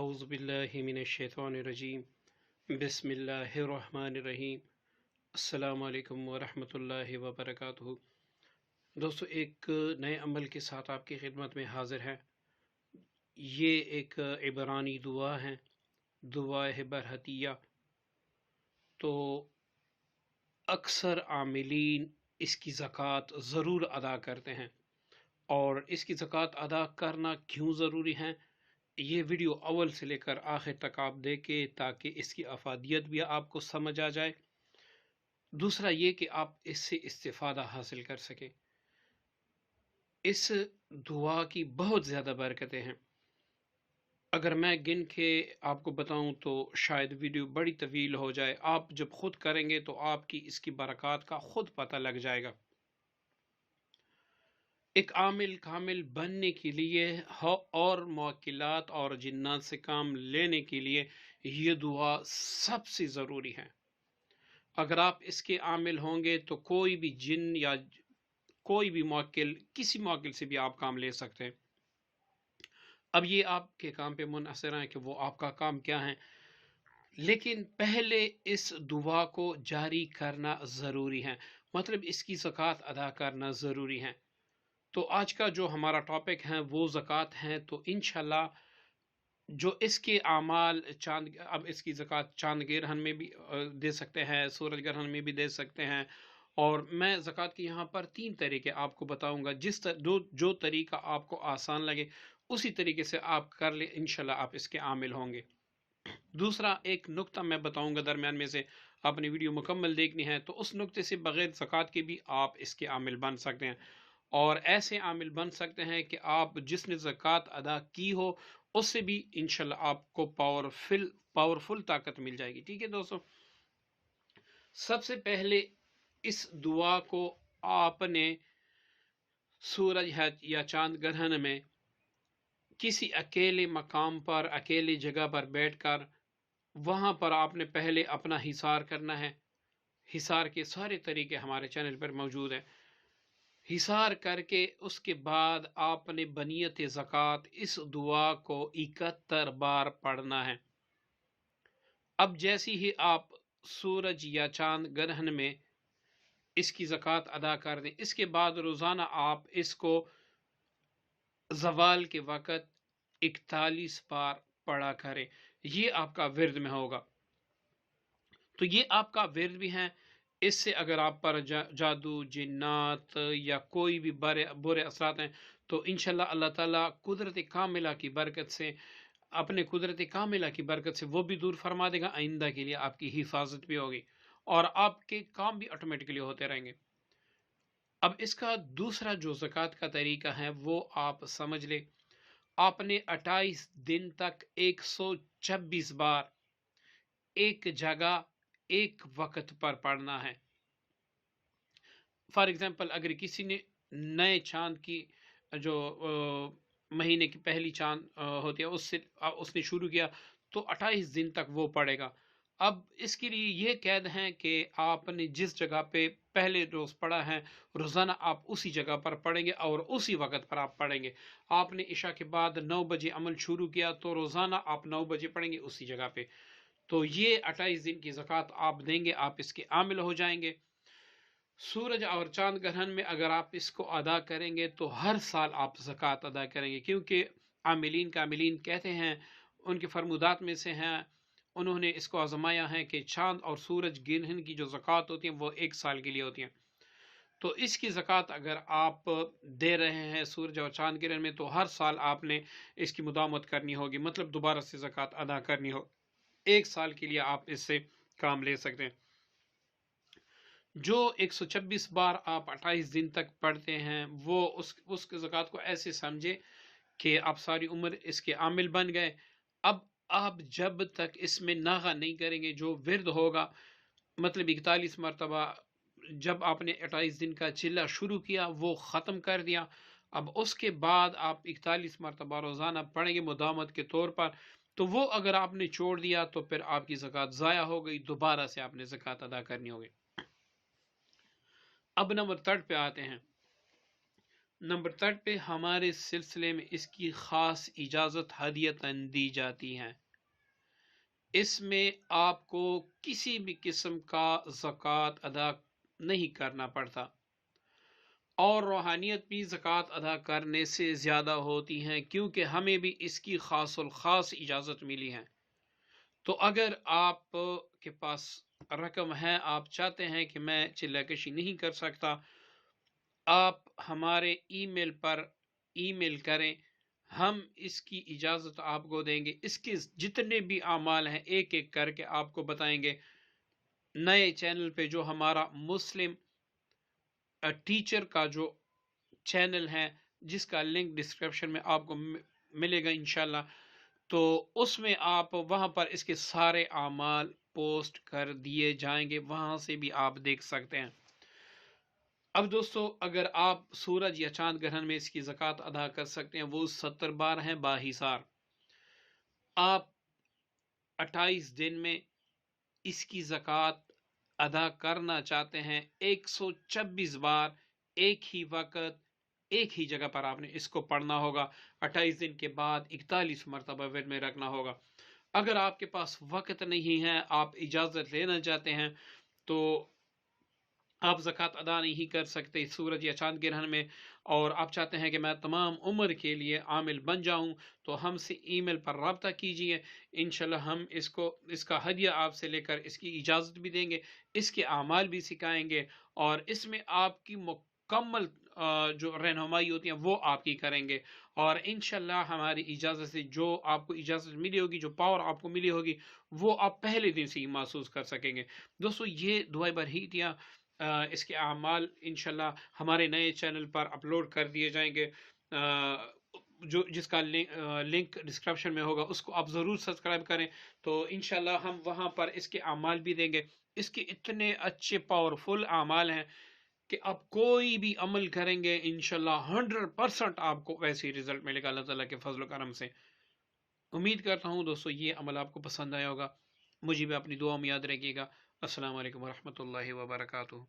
अऊज़ु बिल्लाहि मिनश्शैतानिर्रजीम बिस्मिल्लाहिर्रहमानिर्रहीम अस्सलामु अलैकुम वरहमतुल्लाहि वबरकातुहू। दोस्तों, एक नए अमल के साथ आपकी खिदमत में हाजिर है। ये एक इबरानी दुआ है, दुआ है बरहतिया। तो अक्सर आमिलीन इसकी ज़कात ज़रूर अदा करते हैं, और इसकी ज़कात अदा करना क्यों ज़रूरी है, ये वीडियो अव्वल से लेकर आखिर तक आप देखें ताकि इसकी अफादियत भी आपको समझ आ जाए। दूसरा ये कि आप इससे इस्तिफ़ादा हासिल कर सकें। इस दुआ की बहुत ज़्यादा बरकतें हैं। अगर मैं गिन के आपको बताऊं तो शायद वीडियो बड़ी तवील हो जाए। आप जब खुद करेंगे तो आपकी इसकी बरकत का खुद पता लग जाएगा। एक आमिल कामिल बनने के लिए और मुवक्किलात और जिन्नात से काम लेने के लिए ये दुआ सबसे ज़रूरी है। अगर आप इसके आमिल होंगे तो कोई भी जिन या कोई भी मुवक्किल, किसी मुवक्किल से भी आप काम ले सकते हैं। अब ये आपके काम पे मुनहसर है कि वो आपका काम क्या है, लेकिन पहले इस दुआ को जारी करना ज़रूरी है, मतलब इसकी ज़कात अदा करना ज़रूरी है। तो आज का जो हमारा टॉपिक है वो ज़कात है। तो इंशाल्लाह जो इसके आमाल चांद, अब इसकी ज़कात चांद ग्रहण में भी दे सकते हैं, सूरज ग्रहण में भी दे सकते हैं। और मैं ज़कात के यहाँ पर 3 तरीके आपको बताऊंगा। जो तरीका आपको आसान लगे उसी तरीके से आप कर ले, इंशाल्लाह आप इसके आमिल होंगे। दूसरा एक नुक्ता मैं बताऊंगा दरमियान में से, आपने वीडियो मुकम्मल देखनी है तो उस नुक्ते से बगैर ज़कात के भी आप इसके आमिल बन सकते हैं, और ऐसे आमिल बन सकते हैं कि आप जिसने ज़कात अदा की हो उससे भी इंशाल्लाह आपको पावरफुल ताकत मिल जाएगी। ठीक है दोस्तों, सबसे पहले इस दुआ को आपने सूरज है या चांद ग्रहण में किसी अकेले मकाम पर, अकेली जगह पर बैठकर वहां पर आपने पहले अपना हिसार करना है। हिसार के सारे तरीके हमारे चैनल पर मौजूद है। हिसार करके उसके बाद आपने बनियत ज़कात इस दुआ को 71 बार पढ़ना है। अब जैसी ही आप सूरज या चांद ग्रहण में इसकी ज़कात अदा कर दें, इसके बाद रोज़ाना आप इसको ज़वाल के वक़्त 41 बार पढ़ा करें। ये आपका विर्द में होगा। तो ये आपका विर्द भी है। इससे अगर आप पर जादू, जिन्नात या कोई भी बुरे असरात हैं तो इंशाल्लाह अल्लाह ताला कुदरत कामिला की बरकत से, अपने कुदरत कामिला की बरकत से वो भी दूर फरमा देगा। आइंदा के लिए आपकी हिफाजत भी होगी और आपके काम भी ऑटोमेटिकली होते रहेंगे। अब इसका दूसरा जो ज़कात का तरीका है वो आप समझ ले। आपने 28 दिन तक 126 बार एक जगह एक वक्त पर पढ़ना है। फॉर एग्जांपल, अगर किसी ने नए चांद की जो महीने की पहली चांद होती है उसने शुरू किया तो 28 दिन तक वो पढ़ेगा। अब इसके लिए ये कैद है कि आपने जिस जगह पे पहले रोज़ पढ़ा है रोज़ाना आप उसी जगह पर पढ़ेंगे और उसी वक्त पर आप पढ़ेंगे। आपने इशा के बाद 9 बजे अमल शुरू किया तो रोज़ाना आप 9 बजे पढ़ेंगे उसी जगह पे। तो ये 28 दिन की ज़कात आप देंगे, आप इसके आमिल हो जाएंगे। सूरज और चांद ग्रहण में अगर आप इसको अदा करेंगे तो हर साल आप ज़कात अदा करेंगे, क्योंकि कामिलीन कहते हैं, उनके फरमुदात में से हैं, उन्होंने इसको आजमाया है कि चांद और सूरज ग्रहण की जो ज़कात होती है वो 1 साल के लिए होती है। तो इसकी ज़कात अगर आप दे रहे हैं सूरज और चांद ग्रहण में तो हर साल आपने इसकी मुदावमत करनी होगी, मतलब दोबारा से ज़कात अदा करनी हो। 1 साल के लिए आप इससे काम ले सकते हैं। जो 126 बार आप 28 दिन तक पढ़ते हैं वो उस ज़कात को ऐसे समझे कि आप सारी उम्र इसके आमिल बन गए। अब आप जब तक इसमें नागा नहीं करेंगे, जो विर्द होगा, मतलब 41 मरतबा जब आपने 28 दिन का चिल्ला शुरू किया वो ख़त्म कर दिया, अब उसके बाद आप 41 मरतबा रोज़ाना पढ़ेंगे मुदावमत के तौर पर, तो वो अगर आपने छोड़ दिया तो फिर आपकी ज़कात ज़ाया हो गई, दोबारा से आपने ज़कात अदा करनी होगी। अब नंबर 3 पे आते हैं। نمبر 3 پہ ہمارے سلسلے میں اس کی خاص اجازت ہدیتاً دی جاتی ہیں۔ اس میں آپ کو کسی بھی قسم کا زکوٰۃ ادا نہیں کرنا پڑتا، اور روحانیت بھی زکوٰۃ ادا کرنے سے زیادہ ہوتی ہیں، کیونکہ ہمیں بھی اس کی خاص الخاص اجازت ملی ہے۔ تو اگر آپ کے پاس رقم ہے، آپ چاہتے ہیں کہ میں چلہ کشی نہیں کر سکتا، آپ ہمارے ای میل پر ای میل کریں، ہم اس کی اجازت آپ کو دیں گے۔ اس کے جتنے بھی اعمال ہیں ایک ایک کر کے آپ کو بتائیں گے۔ نئے چینل پہ جو ہمارا مسلم ٹیچر کا جو چینل ہے، جس کا لنک ڈسکرپشن میں آپ کو ملے گا انشاءاللہ، تو اس میں آپ وہاں پر اس کے سارے اعمال پوسٹ کر دیے جائیں گے، وہاں سے بھی آپ دیکھ سکتے ہیں۔ اب دوستو، اگر آپ سورج یا چاند گرہن میں اس کی زکوٰۃ ادا کر سکتے ہیں، وہ 70 بار ہیں باحصار۔ آپ 28 دن میں اس کی زکوٰۃ ادا کرنا چاہتے ہیں، 126 بار ایک ہی وقت ایک ہی جگہ پر آپ نے اس کو پڑھنا ہوگا۔ 28 دن کے بعد 41 مرتبہ ورد میں رکھنا ہوگا۔ اگر آپ کے پاس وقت نہیں ہے، آپ اجازت لینا چاہتے ہیں، تو آپ زکوٰۃ ادا نہیں کر سکتے سورج یا چاند گرہن میں، اور آپ چاہتے ہیں کہ میں تمام عمر کے لیے عامل بن جاؤں، تو ہم سے ای میل پر رابطہ کیجئے۔ انشاءاللہ ہم اس کا ہدیہ آپ سے لے کر اس کی اجازت بھی دیں گے، اس کے اعمال بھی سکھائیں گے، اور اس میں آپ کی مکمل جو رہنمائی ہوتی ہے وہ آپ کی کریں گے، اور انشاءاللہ ہماری اجازت سے جو آپ کو اجازت ملی ہوگی، جو پاور آپ کو ملی ہوگی، وہ آپ پہلے دن سے ہی محسوس کر سکیں گے۔ دوستو، یہ دعائیں برہیتیاں، اس کے اعمال انشاءاللہ ہمارے نئے چینل پر اپلوڈ کر دیے جائیں گے، جس کا لنک ڈسکرپشن میں ہوگا، اس کو آپ ضرور سبسکرائب کریں، تو انشاءاللہ ہم وہاں پر اس کے اعمال بھی دیں گے۔ اس کے اتنے اچھے پاورفل اعمال ہیں کہ آپ کوئی بھی عمل کریں گے انشاءاللہ 100% آپ کو ویسے ہی رزلٹ ملے گا اللہ تعالیٰ کے فضل و کرم سے۔ امید کرتا ہوں دوستو یہ عمل آپ کو پسند آیا ہوگا، مجھے بھی اپنی دعا میں یاد رکھیے گا۔ السلام علیکم ورحمۃ اللہ وبرکاتہ۔